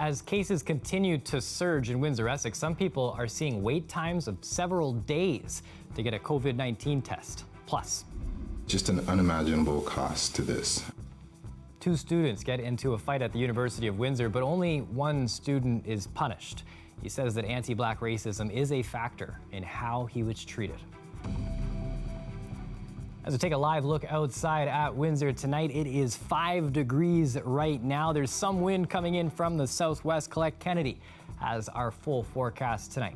As cases continue to surge in Windsor-Essex, some people are seeing wait times of several days to get a COVID-19 test. Plus, just an unimaginable cost to this. 2 students get into a fight at the University of Windsor, but only one student is punished. He says that anti-black racism is a factor in how he was treated. As we take a live look outside at Windsor tonight, it is 5 degrees right now. There's some wind coming in from the southwest. Collect Kennedy has our full forecast tonight.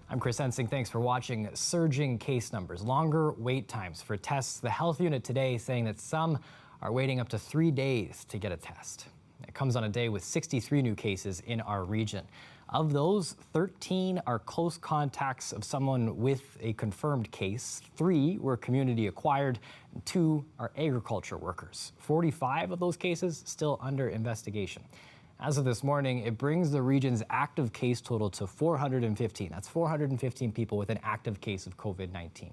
I'm Chris Ensing. Thanks for watching. Surging case numbers, longer wait times for tests. The health unit today saying that some are waiting up to 3 days to get a test. It comes on a day with 63 new cases in our region. Of those, 13 are close contacts of someone with a confirmed case. 3 were community acquired, and 2 are agriculture workers. 45 of those cases still under investigation. As of this morning, it brings the region's active case total to 415. That's 415 people with an active case of COVID-19.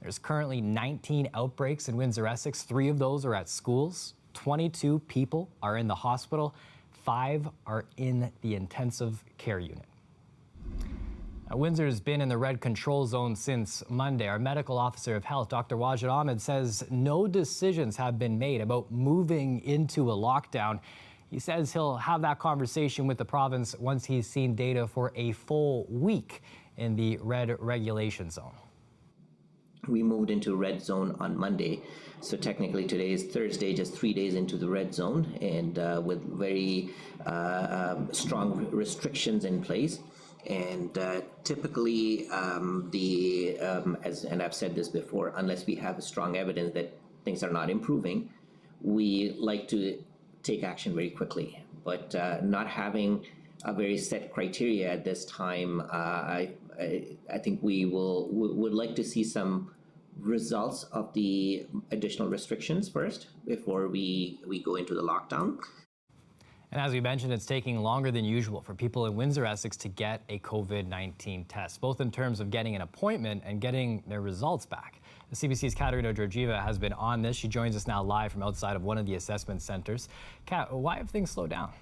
There's currently 19 outbreaks in Windsor-Essex. 3 of those are at schools. 22 people are in the hospital. 5 are in the intensive care unit. Windsor has been in the red control zone since Monday. Our medical officer of health, Dr. Wajid Ahmed, says no decisions have been made about moving into a lockdown. He says he'll have that conversation with the province once he's seen data for a full week in the red regulation zone. We moved into red zone on Monday. So technically today is Thursday, just 3 days into the red zone, and with very strong restrictions in place. And typically, and I've said this before, unless we have strong evidence that things are not improving, we like to take action very quickly. But not having a very set criteria at this time, I think we would like to see some results of the additional restrictions first before we go into the lockdown. And as we mentioned, it's taking longer than usual for people in Windsor-Essex to get a COVID-19 test, both in terms of getting an appointment and getting their results back. The CBC's Katerina Georgieva has been on this. She joins us now live from outside of one of the assessment centers. Kat, why have things slowed down?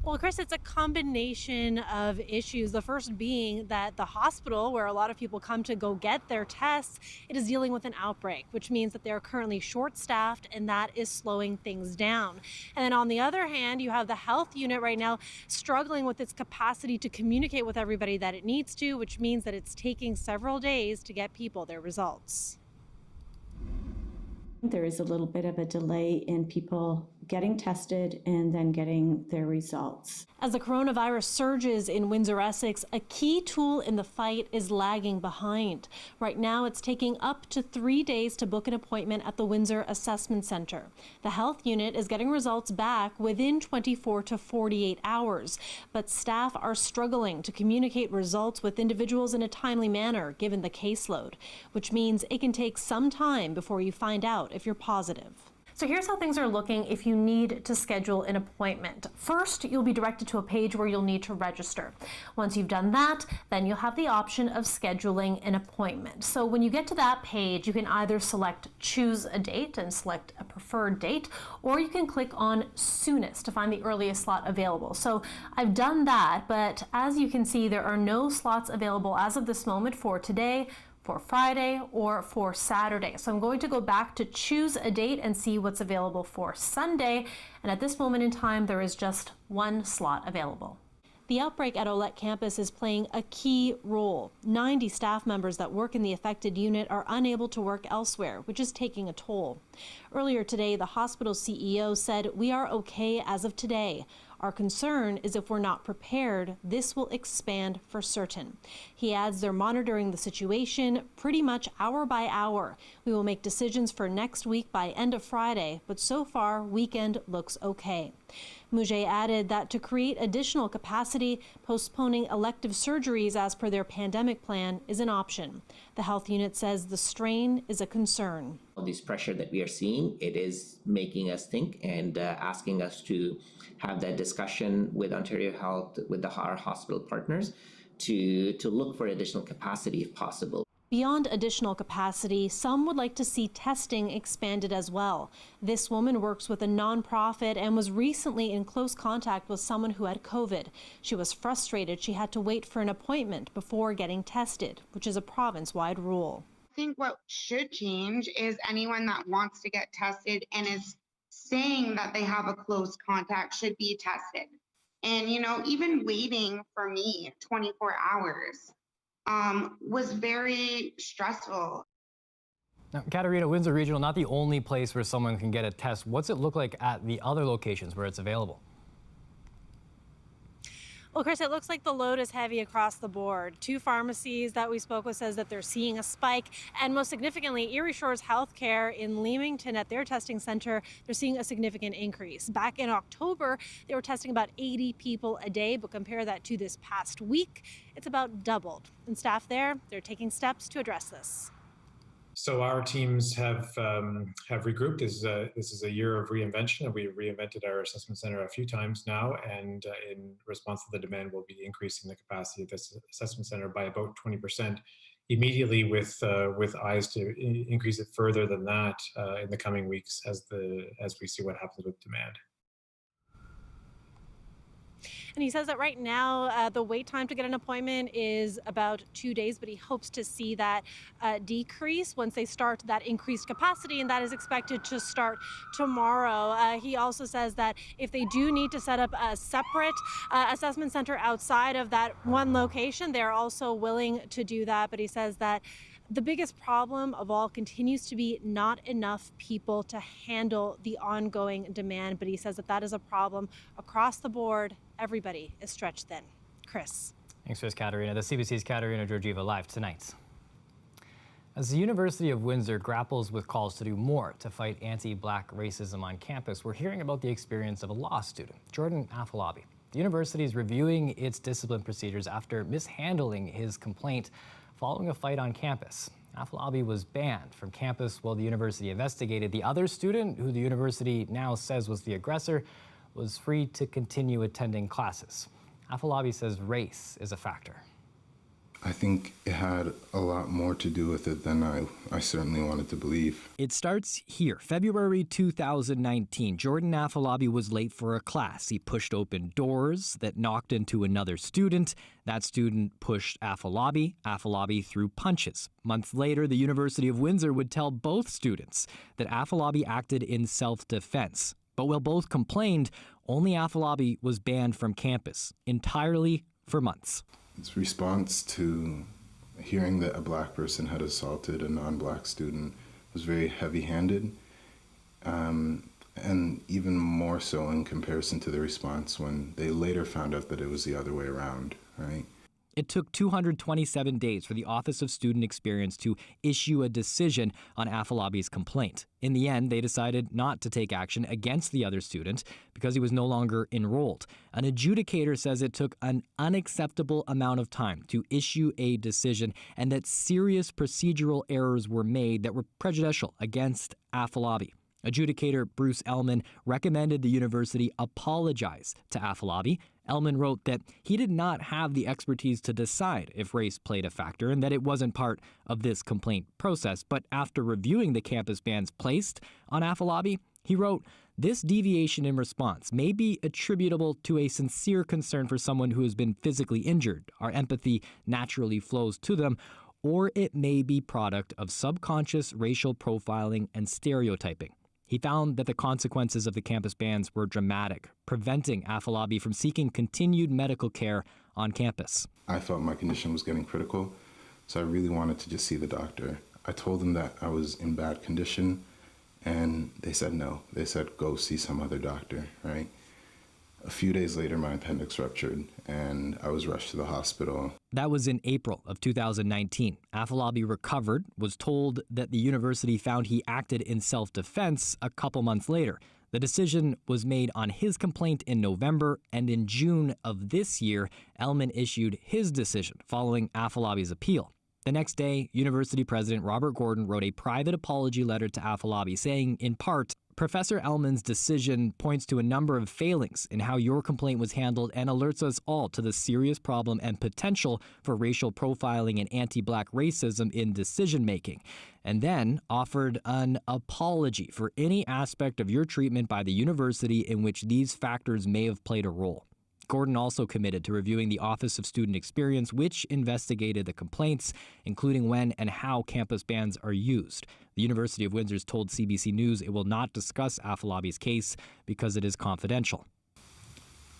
Well, Chris, it's a combination of issues. The first being that the hospital, where a lot of people come to go get their tests, it is dealing with an outbreak, which means that they're currently short-staffed, and that is slowing things down. And then on the other hand, you have the health unit right now struggling with its capacity to communicate with everybody that it needs to, which means that it's taking several days to get people their results. There is a little bit of a delay in people getting tested and then getting their results. As the coronavirus surges in Windsor-Essex, a key tool in the fight is lagging behind. Right now, it's taking up to 3 days to book an appointment at the Windsor Assessment Center. The health unit is getting results back within 24 to 48 hours, but staff are struggling to communicate results with individuals in a timely manner given the caseload, which means it can take some time before you find out if you're positive. So here's how things are looking if you need to schedule an appointment. First, you'll be directed to a page where you'll need to register. Once you've done that, then you'll have the option of scheduling an appointment. So when you get to that page, you can either select choose a date and select a preferred date, or you can click on soonest to find the earliest slot available. So I've done that, but as you can see, there are no slots available as of this moment for today, for Friday, or for Saturday. So I'm going to go back to choose a date and see what's available for Sunday. And at this moment in time, there is just one slot available. The outbreak at Elliot campus is playing a key role. 90 staff members that work in the affected unit are unable to work elsewhere, which is taking a toll. Earlier today, the hospital CEO said, "We are okay as of today. Our concern is if we're not prepared, this will expand for certain." He adds they're monitoring the situation pretty much hour by hour. We will make decisions for next week by end of Friday, but so far, weekend looks okay. Mouget added that to create additional capacity, postponing elective surgeries as per their pandemic plan is an option. The health unit says the strain is a concern. All this pressure that we are seeing, it is making us think and asking us to have that discussion with Ontario Health, with our hospital partners, to look for additional capacity if possible. Beyond additional capacity, some would like to see testing expanded as well. This woman works with a nonprofit and was recently in close contact with someone who had COVID. She was frustrated she had to wait for an appointment before getting tested, which is a province-wide rule. I think what should change is anyone that wants to get tested and is saying that they have a close contact should be tested. And, even waiting for me 24 hours was very stressful. Now, Katarina, Windsor Regional, not the only place where someone can get a test. What's it look like at the other locations where it's available? Well, Chris, it looks like the load is heavy across the board. 2 pharmacies that we spoke with says that they're seeing a spike. And most significantly, Erie Shores Healthcare in Leamington at their testing center, they're seeing a significant increase. Back in October, they were testing about 80 people a day, but compare that to this past week, it's about doubled. And staff there, they're taking steps to address this. So our teams have regrouped. This is a year of reinvention, and we reinvented our assessment center a few times now. And in response to the demand, we'll be increasing the capacity of this assessment center by about 20% immediately, with eyes to increase it further than that in the coming weeks as we see what happens with demand. And he says that right now, the wait time to get an appointment is about 2 days, but he hopes to see that decrease once they start that increased capacity, and that is expected to start tomorrow. He also says that if they do need to set up a separate assessment center outside of that one location, they're also willing to do that. But he says that the biggest problem of all continues to be not enough people to handle the ongoing demand. But he says that is a problem across the board. Everybody is stretched thin. Chris. Thanks for this, Katarina. The CBC's Katarina Georgieva live tonight. As the University of Windsor grapples with calls to do more to fight anti-Black racism on campus, we're hearing about the experience of a law student, Jordan Afolabi. The university is reviewing its discipline procedures after mishandling his complaint following a fight on campus. Afolabi was banned from campus while the university investigated. The other student, who the university now says was the aggressor, was free to continue attending classes. Afolabi says race is a factor. I think it had a lot more to do with it than I certainly wanted to believe. It starts here, February 2019. Jordan Afolabi was late for a class. He pushed open doors that knocked into another student. That student pushed Afolabi. Afolabi threw punches. Months later, the University of Windsor would tell both students that Afolabi acted in self-defense. But while both complained, only Afolabi was banned from campus, entirely for months. Its response to hearing that a Black person had assaulted a non-Black student was very heavy-handed, and even more so in comparison to the response when they later found out that it was the other way around, right? It took 227 days for the Office of Student Experience to issue a decision on Afolabi's complaint. In the end, they decided not to take action against the other student because he was no longer enrolled. An adjudicator says it took an unacceptable amount of time to issue a decision and that serious procedural errors were made that were prejudicial against Afolabi. Adjudicator Bruce Ellman recommended the university apologize to Afolabi. Ellman wrote that he did not have the expertise to decide if race played a factor and that it wasn't part of this complaint process. But after reviewing the campus bans placed on Afolabi, he wrote, "This deviation in response may be attributable to a sincere concern for someone who has been physically injured. Our empathy naturally flows to them, or it may be product of subconscious racial profiling and stereotyping." He found that the consequences of the campus bans were dramatic, preventing Afolabi from seeking continued medical care on campus. I felt my condition was getting critical, so I really wanted to just see the doctor. I told them that I was in bad condition, and they said no. They said, go see some other doctor, right? A few days later, my appendix ruptured, and I was rushed to the hospital. That was in April of 2019. Afolabi recovered, was told that the university found he acted in self-defense a couple months later. The decision was made on his complaint in November, and in June of this year, Ellman issued his decision following Afolabi's appeal. The next day, University President Robert Gordon wrote a private apology letter to Afolabi saying, in part, Professor Ellman's decision points to a number of failings in how your complaint was handled and alerts us all to the serious problem and potential for racial profiling and anti-black racism in decision-making, and then offered an apology for any aspect of your treatment by the university in which these factors may have played a role. Gordon also committed to reviewing the Office of Student Experience, which investigated the complaints, including when and how campus bans are used. The University of Windsor told CBC News it will not discuss Afolabi's case because it is confidential.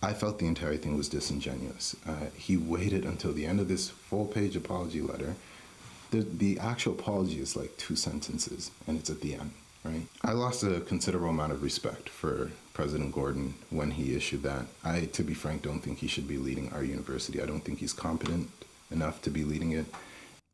I felt the entire thing was disingenuous. He waited until the end of this full-page apology letter. The actual apology is like 2 sentences, and it's at the end, right? I lost a considerable amount of respect for President Gordon when he issued that. I, to be frank, don't think he should be leading our university. I don't think he's competent enough to be leading it.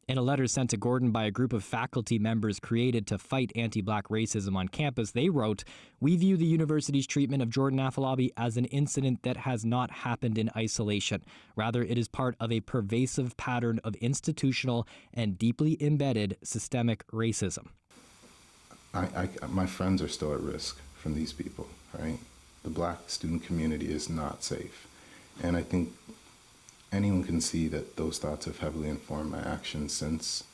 In a letter sent to Gordon by a group of faculty members created to fight anti-black racism on campus, they wrote, "We view the university's treatment of Jordan Afolabi as an incident that has not happened in isolation. Rather, it is part of a pervasive pattern of institutional and deeply embedded systemic racism." My friends are still at risk from these people, right? The black student community is not safe. And I think anyone can see that those thoughts have heavily informed my actions since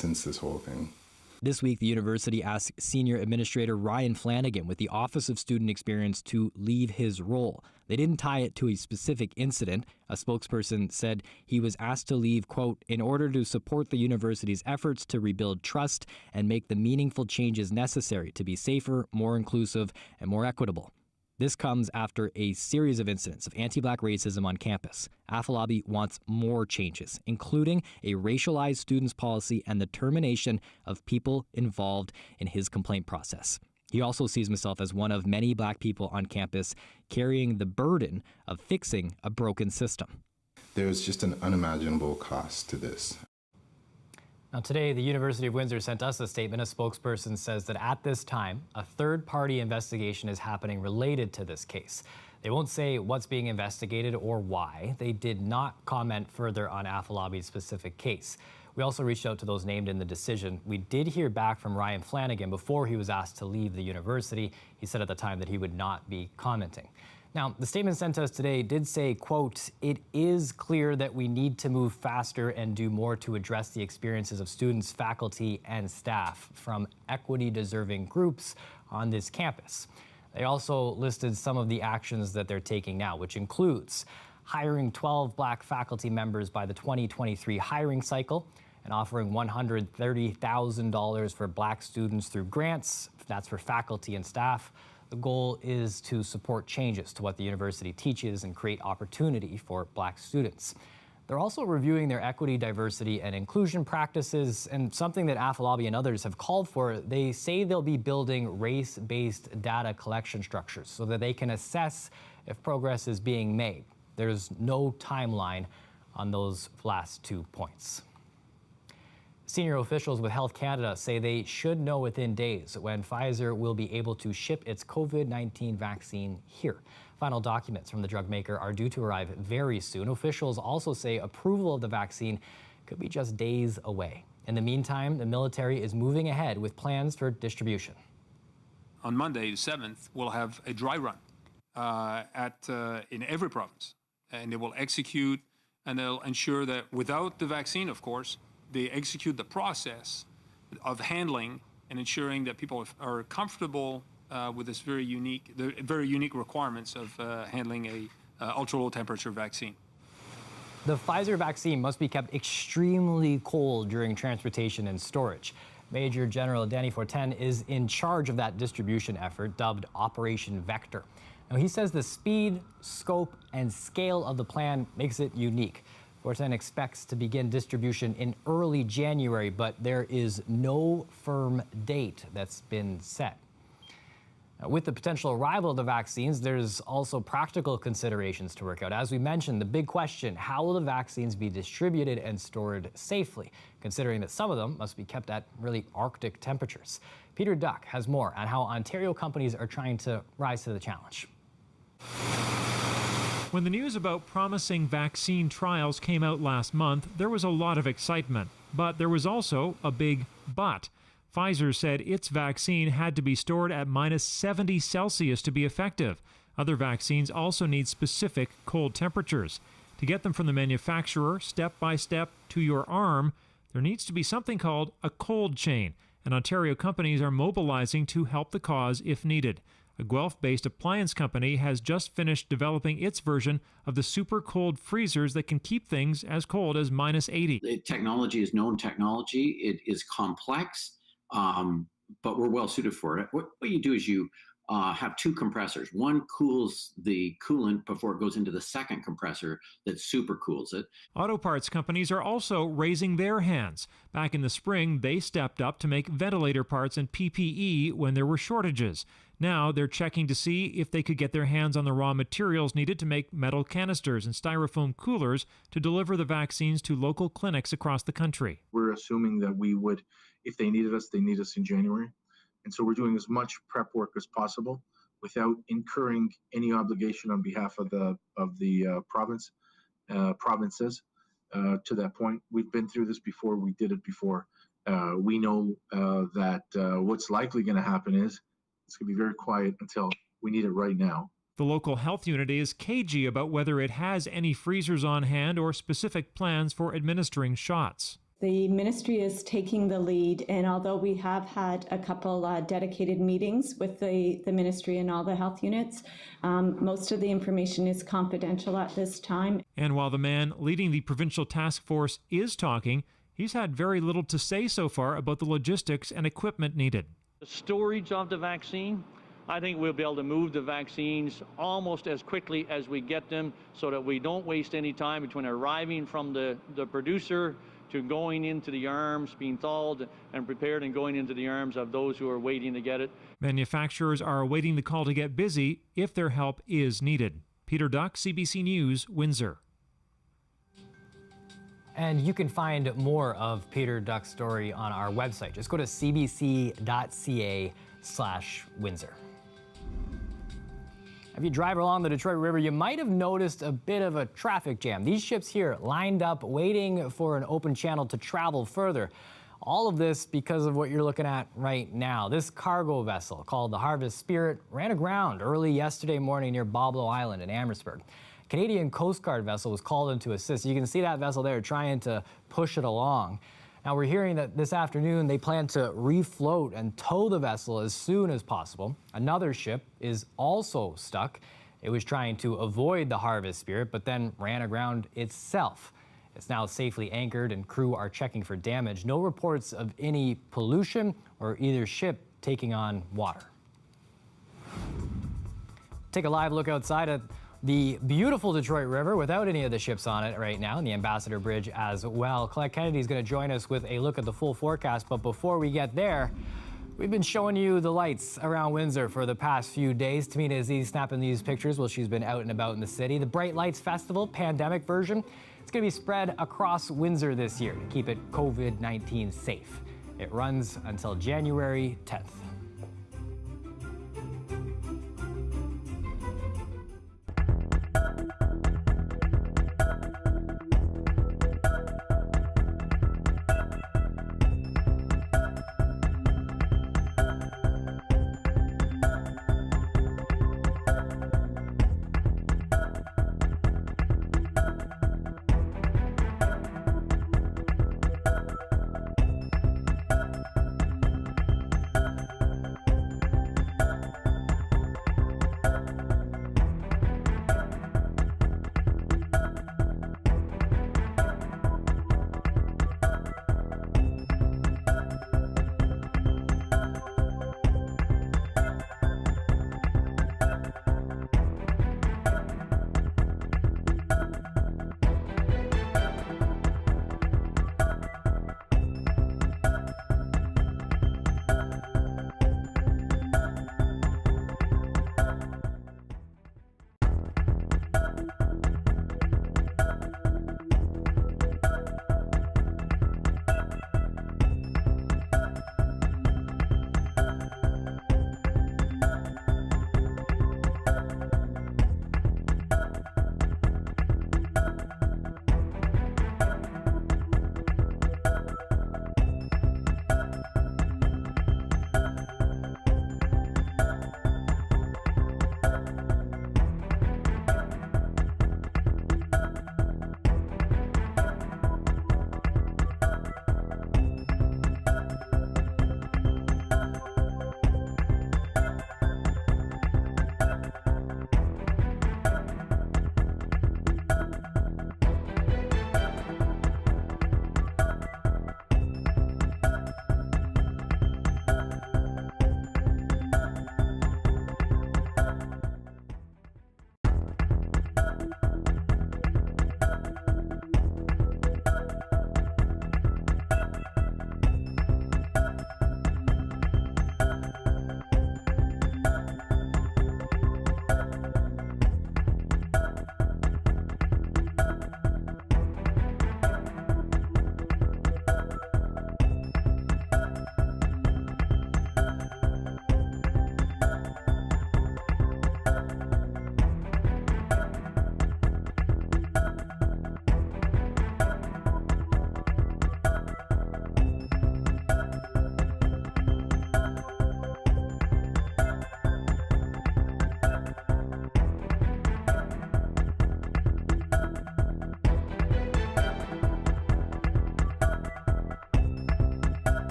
this whole thing. This week, the university asked Senior Administrator Ryan Flanagan with the Office of Student Experience to leave his role. They didn't tie it to a specific incident. A spokesperson said he was asked to leave, quote, "in order to support the university's efforts to rebuild trust and make the meaningful changes necessary to be safer, more inclusive, and more equitable." This comes after a series of incidents of anti-black racism on campus. Afolabi wants more changes, including a racialized students policy and the termination of people involved in his complaint process. He also sees himself as one of many black people on campus carrying the burden of fixing a broken system. There's just an unimaginable cost to this. Now, today, the University of Windsor sent us a statement. A spokesperson says that at this time, a third-party investigation is happening related to this case. They won't say what's being investigated or why. They did not comment further on Afolabi's specific case. We also reached out to those named in the decision. We did hear back from Ryan Flanagan before he was asked to leave the university. He said at the time that he would not be commenting. Now, the statement sent to us today did say, quote, "It is clear that we need to move faster and do more to address the experiences of students, faculty, and staff from equity-deserving groups on this campus." They also listed some of the actions that they're taking now, which includes hiring 12 black faculty members by the 2023 hiring cycle and offering $130,000 for black students through grants. That's for faculty and staff. The goal is to support changes to what the university teaches and create opportunity for black students. They're also reviewing their equity, diversity, and inclusion practices, and something that Afolabi and others have called for. They say they'll be building race-based data collection structures so that they can assess if progress is being made. There's no timeline on those last 2 points. Senior officials with Health Canada say they should know within days when Pfizer will be able to ship its COVID-19 vaccine here. Final documents from the drug maker are due to arrive very soon. Officials also say approval of the vaccine could be just days away. In the meantime, the military is moving ahead with plans for distribution. On Monday, the 7th, we'll have a dry run in every province. And they will execute, and they'll ensure that without the vaccine, of course, they execute the process of handling and ensuring that people are comfortable with this very unique requirements of handling a ultra-low temperature vaccine. The Pfizer vaccine must be kept extremely cold during transportation and storage. Major General Danny Fortin is in charge of that distribution effort, dubbed Operation Vector. Now, he says the speed, scope, and scale of the plan makes it unique. Fortin expects to begin distribution in early January, but there is no firm date that's been set. Now, with the potential arrival of the vaccines, there's also practical considerations to work out. As we mentioned, the big question, how will the vaccines be distributed and stored safely, considering that some of them must be kept at really Arctic temperatures? Peter Duck has more on how Ontario companies are trying to rise to the challenge. When the news about promising vaccine trials came out last month, there was a lot of excitement. But there was also a big but. Pfizer said its vaccine had to be stored at minus 70 Celsius to be effective. Other vaccines also need specific cold temperatures. To get them from the manufacturer step by step to your arm, there needs to be something called a cold chain, and Ontario companies are mobilizing to help the cause if needed. A Guelph-based appliance company has just finished developing its version of the super cold freezers that can keep things as cold as minus 80. The technology is known technology. It is complex, but we're well suited for it. What you do is you have two compressors. One cools the coolant before it goes into the second compressor that super cools it. Auto parts companies are also raising their hands. Back in the spring, they stepped up to make ventilator parts and PPE when there were shortages. Now they're checking to see if they could get their hands on the raw materials needed to make metal canisters and styrofoam coolers to deliver the vaccines to local clinics across the country. We're assuming that we would, if they needed us, they need us in January. And so we're doing as much prep work as possible without incurring any obligation on behalf of the provinces. To that point, we've been through this before. We did it before. We know that what's likely going to happen is it's going to be very quiet until we need it right now. The local health unit is cagey about whether it has any freezers on hand or specific plans for administering shots. The ministry is taking the lead, and although we have had a couple dedicated meetings with the ministry and all the health units, most of the information is confidential at this time. And while the man leading the provincial task force is talking, he's had very little to say so far about the logistics and equipment needed. The storage of the vaccine, I think we'll be able to move the vaccines almost as quickly as we get them so that we don't waste any time between arriving from the producer to going into the arms, being thawed and prepared and going into the arms of those who are waiting to get it. Manufacturers are awaiting the call to get busy if their help is needed. Peter Duck, CBC News, Windsor. And you can find more of Peter Duck's story on our website. Just go to cbc.ca/Windsor. If you drive along the Detroit River, you might have noticed a bit of a traffic jam. These ships here lined up waiting for an open channel to travel further. All of this because of what you're looking at right now. This cargo vessel called the Harvest Spirit ran aground early yesterday morning near Boblo Island in Amherstburg. Canadian Coast Guard vessel was called in to assist. You can see that vessel there trying to push it along. Now we're hearing that this afternoon they plan to refloat and tow the vessel as soon as possible. Another ship is also stuck. It was trying to avoid the Harvest Spirit, but then ran aground itself. It's now safely anchored and crew are checking for damage. No reports of any pollution or either ship taking on water. Take a live look outside at the beautiful Detroit River without any of the ships on it right now, and the Ambassador Bridge as well. Colette Kennedy is going to join us with a look at the full forecast, but before we get there, we've been showing you the lights around Windsor for the past few days. Tamina Aziz snapping these pictures while she's been out and about in the city. The Bright Lights Festival, pandemic version, it's going to be spread across Windsor this year to keep it COVID-19 safe. It runs until January 10th.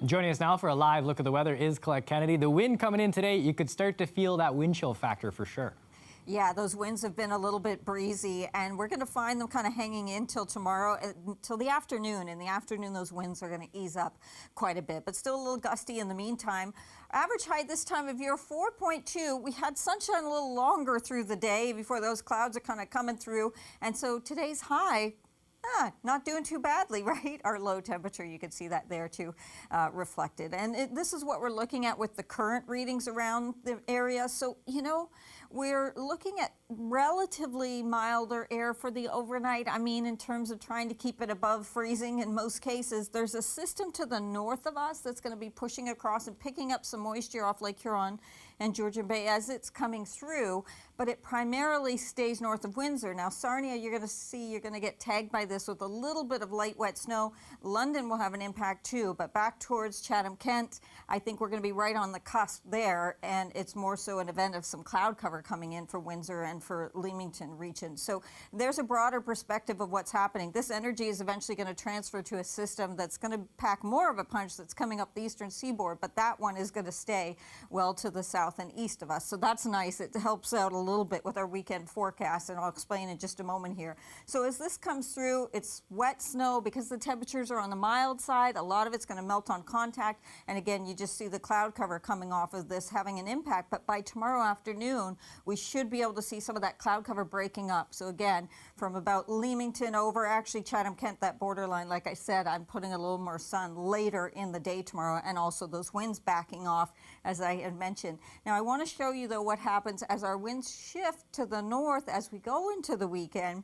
Joining us now for a live look at the weather is Colette Kennedy. The wind coming in today, you could start to feel that wind chill factor for sure. Yeah, those winds have been a little bit breezy, and we're going to find them kind of hanging in till tomorrow, till the afternoon. In the afternoon, those winds are going to ease up quite a bit, but still a little gusty in the meantime. Average high this time of year, 4.2. We had sunshine a little longer through the day before those clouds are kind of coming through, and so today's high, not doing too badly, right? Our low temperature, you can see that there too, reflected. And this is what we're looking at with the current readings around the area. So, you know, we're looking at relatively milder air for the overnight. I mean, in terms of trying to keep it above freezing in most cases. There's a system to the north of us that's going to be pushing across and picking up some moisture off Lake Huron and Georgian Bay as it's coming through, but it primarily stays north of Windsor. Now, Sarnia, you're going to see, you're going to get tagged by this with a little bit of light wet snow. London will have an impact too, but back towards Chatham-Kent, I think we're going to be right on the cusp there, and it's more so an event of some cloud cover coming in for Windsor and for Leamington region. So there's a broader perspective of what's happening. This energy is eventually going to transfer to a system that's going to pack more of a punch that's coming up the eastern seaboard, but that one is going to stay well to the south and east of us. So that's nice. It helps out a little bit with our weekend forecast, and I'll explain in just a moment here. So as this comes through, it's wet snow because the temperatures are on the mild side. A lot of it's going to melt on contact, and again, you just see the cloud cover coming off of this having an impact, but by tomorrow afternoon, we should be able to see some of that cloud cover breaking up. So again, from about Leamington over, actually Chatham-Kent, that borderline, like I said, I'm putting a little more sun later in the day tomorrow, and also those winds backing off, as I had mentioned. Now, I want to show you, though, what happens as our winds shift to the north as we go into the weekend.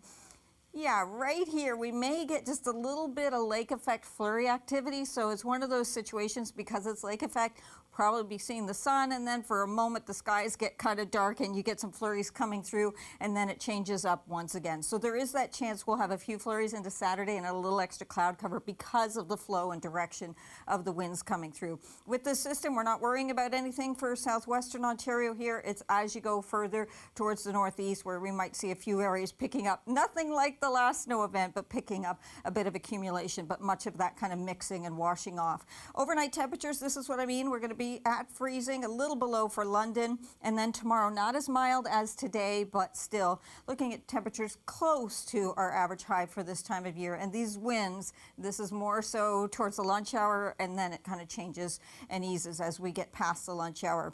Yeah, right here, we may get just a little bit of lake effect flurry activity. So it's one of those situations, because it's lake effect, probably be seeing the sun, and then for a moment the skies get kind of dark and you get some flurries coming through, and then it changes up once again. So there is that chance we'll have a few flurries into Saturday and a little extra cloud cover because of the flow and direction of the winds coming through. With this system, we're not worrying about anything for southwestern Ontario here. It's as you go further towards the northeast where we might see a few areas picking up. Nothing like the last snow event, but picking up a bit of accumulation, but much of that kind of mixing and washing off. Overnight temperatures, this is what I mean. We're going to be at freezing, a little below for London, and then tomorrow not as mild as today, but still looking at temperatures close to our average high for this time of year. And these winds, this is more so towards the lunch hour, and then it kind of changes and eases as we get past the lunch hour.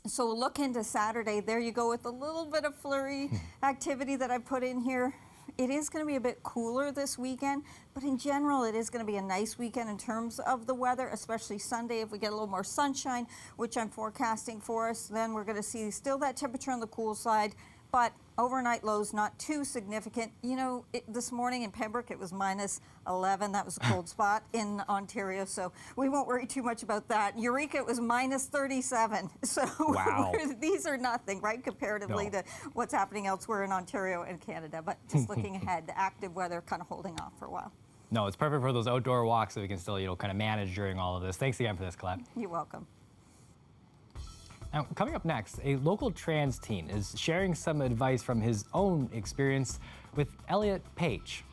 So look into Saturday. There you go with a little bit of flurry activity that I put in here. It is going to be a bit cooler this weekend, but in general, it is going to be a nice weekend in terms of the weather, especially Sunday. If we get a little more sunshine, which I'm forecasting for us, then we're going to see still that temperature on the cool side, but overnight lows not too significant. You know, this morning in Pembroke, it was minus 11. That was a cold spot in Ontario, so we won't worry too much about that. Eureka, it was minus 37. So wow. These are nothing, right, comparatively to what's happening elsewhere in Ontario and Canada. But just looking ahead, the active weather kind of holding off for a while. No, it's perfect for those outdoor walks so we can still, you know, kind of manage during all of this. Thanks again for this, Colette. You're welcome. Now, coming up next, a local trans teen is sharing some advice from his own experience with Elliot Page.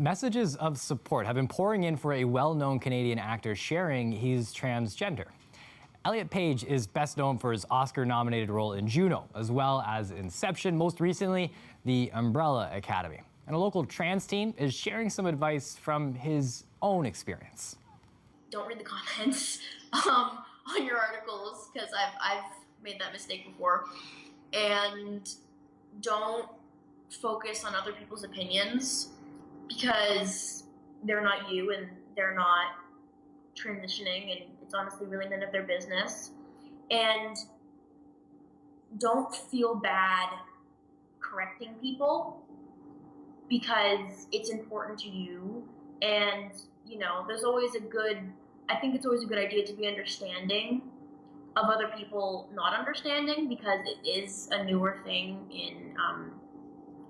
Messages of support have been pouring in for a well-known Canadian actor sharing he's transgender. Elliot Page is best known for his Oscar-nominated role in Juno, as well as Inception, most recently, The Umbrella Academy. And a local trans teen is sharing some advice from his own experience. Don't read the comments on your articles, because I've made that mistake before. And don't focus on other people's opinions, because they're not you and they're not transitioning, and it's honestly really none of their business. And don't feel bad correcting people, because it's important to you. And you know, I think it's always a good idea to be understanding of other people not understanding, because it is a newer thing in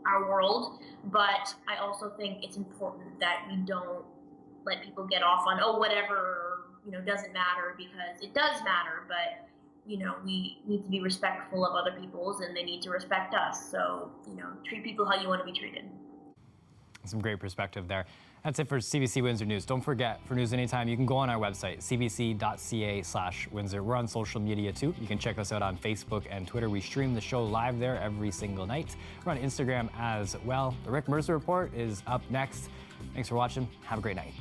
our world. But I also think it's important that we don't let people get off on, oh, whatever, you know, doesn't matter, because it does matter. But you know, we need to be respectful of other people's, and they need to respect us. So, you know, treat people how you want to be treated. Some great perspective there. That's it for CBC Windsor News. Don't forget, for news anytime, you can go on our website, cbc.ca/Windsor. We're on social media too. You can check us out on Facebook and Twitter. We stream the show live there every single night. We're on Instagram as well. The Rick Mercer Report is up next. Thanks for watching. Have a great night.